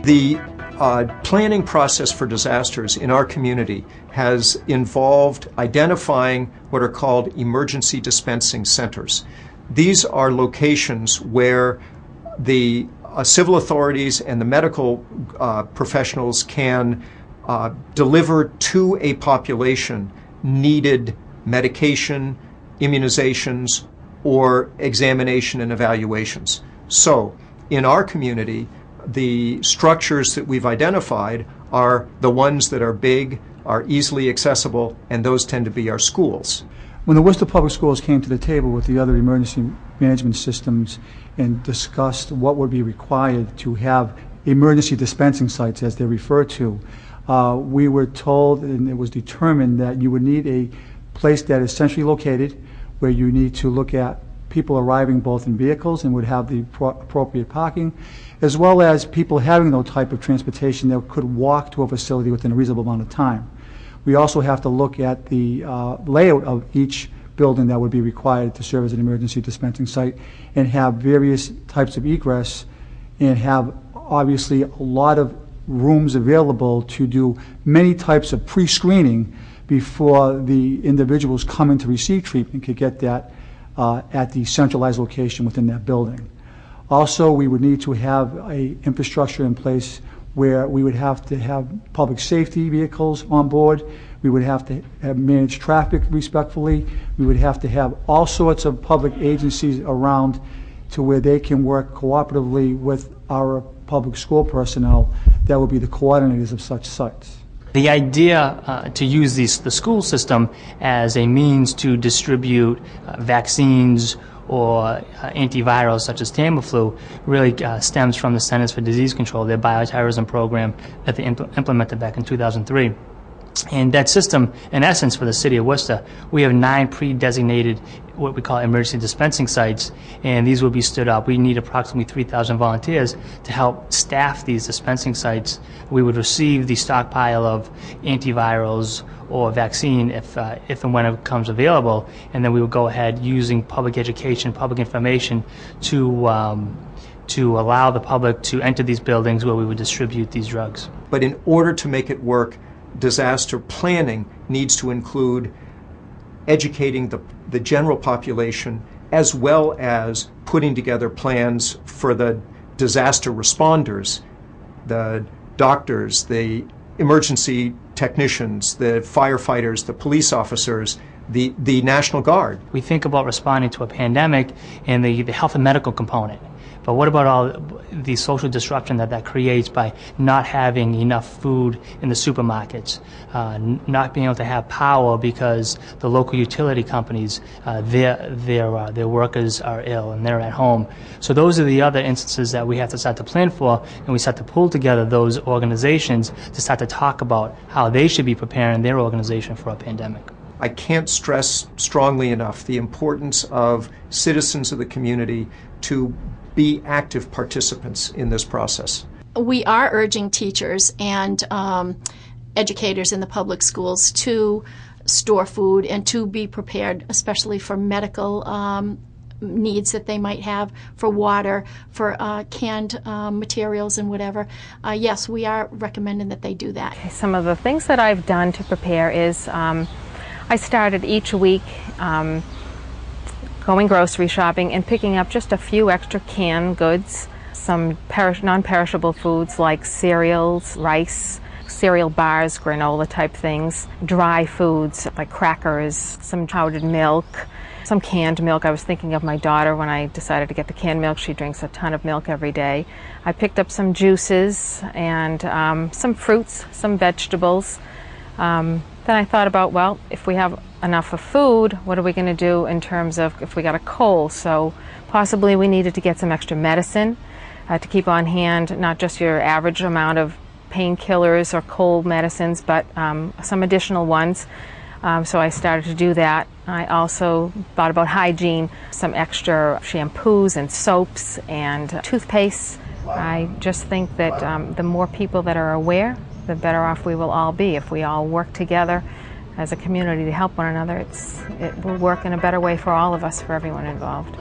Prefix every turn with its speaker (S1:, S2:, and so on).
S1: The planning process for disasters in our community has involved identifying what are called emergency dispensing centers. These are locations where the civil authorities and the medical professionals can deliver to a population needed medication, immunizations, or examination and evaluations. So, in our community, the structures that we've identified are the ones that are big, are easily accessible, and those tend to be our schools.
S2: When the Worcester Public Schools came to the table with the other emergency management systems and discussed what would be required to have emergency dispensing sites, as they're referred to, we were told and it was determined that you would need a place that is centrally located, where you need to look at people arriving both in vehicles and would have the appropriate parking, as well as people having no type of transportation that could walk to a facility within a reasonable amount of time. We also have to look at the layout of each building that would be required to serve as an emergency dispensing site and have various types of egress and have obviously a lot of rooms available to do many types of pre-screening before the individuals coming to receive treatment could get that at the centralized location within that building. Also, we would need to have an infrastructure in place where we would have to have public safety vehicles on board. We would have to manage traffic respectfully. We would have to have all sorts of public agencies around to where they can work cooperatively with our public school personnel that will be the coordinators of such sites.
S3: The idea to use the school system as a means to distribute vaccines or antivirals such as Tamiflu really stems from the Centers for Disease Control, their bioterrorism program that they implemented back in 2003. And that system, in essence, for the city of Worcester, we have 9 pre-designated what we call emergency dispensing sites, and these will be stood up. We need approximately 3,000 volunteers to help staff these dispensing sites. We would receive the stockpile of antivirals or vaccine if and when it becomes available, and then we would go ahead using public education, public information to allow the public to enter these buildings where we would distribute these drugs.
S1: But in order to make it work, disaster planning needs to include educating the general population as well as putting together plans for the disaster responders, the doctors, the emergency technicians, the firefighters, the police officers, the National Guard.
S3: We think about responding to a pandemic and the health and medical component. But what about all the social disruption that creates by not having enough food in the supermarkets, not being able to have power because the local utility companies, their workers are ill and they're at home. So those are the other instances that we have to start to plan for, and we start to pull together those organizations to start to talk about how they should be preparing their organization for a pandemic.
S1: I can't stress strongly enough the importance of citizens of the community to be active participants in this process.
S4: We are urging teachers and educators in the public schools to store food and to be prepared, especially for medical needs that they might have, for water, for canned materials and whatever. Yes, we are recommending that they do that.
S5: Some of the things that I've done to prepare is I started each week going grocery shopping and picking up just a few extra canned goods, some non-perishable foods like cereals, rice, cereal bars, granola type things, dry foods like crackers, some powdered milk, some canned milk. I was thinking of my daughter when I decided to get the canned milk. She drinks a ton of milk every day. I picked up some juices and some fruits, some vegetables. Then I thought about, well, if we have enough of food, what are we going to do in terms of if we got a cold? So possibly we needed to get some extra medicine to keep on hand, not just your average amount of painkillers or cold medicines, but some additional ones. So I started to do that. I also thought about hygiene, some extra shampoos and soaps and toothpaste. I just think that the more people that are aware, the better off we will all be. If we all work together as a community to help one another, it will work in a better way for all of us, for everyone involved.